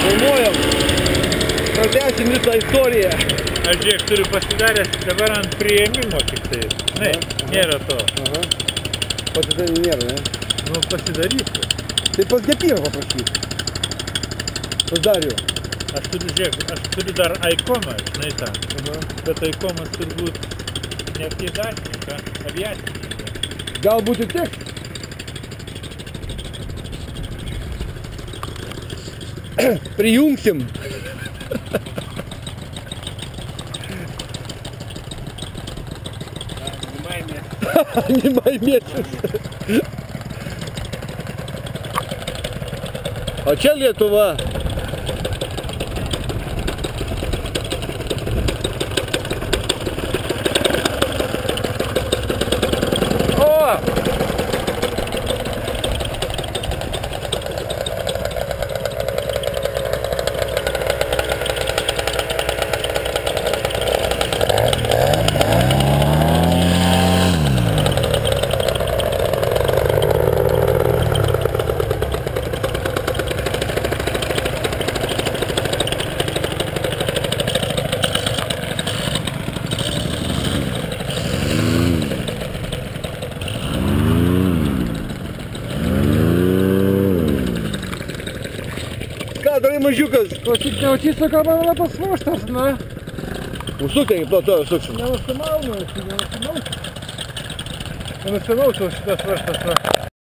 Filmuojam. Pratęsim visą istoriją. Aš žiūrėk, turiu pasidaręs dabar ant priėmimo tik tai. Nėra to. Aha. Pasidaryti nėra, ne? Nu, pasidarysiu. Tai pas Gepyrą paprašyti. Pas Darių. Aš turiu dar aikomą, žinai tą. Bet aikomas turbūt ne pėdašniką, aviacininką. Galbūt ir tiek. Prijungsim. Немай месяц. O čia Lietuva. Darai mažiukas. O tik neužtiso, ką man yra tas voštas, na? Užsuk, tai to užsuksim. Nenusimaunu, nenusimausiu šitas vaštas, na.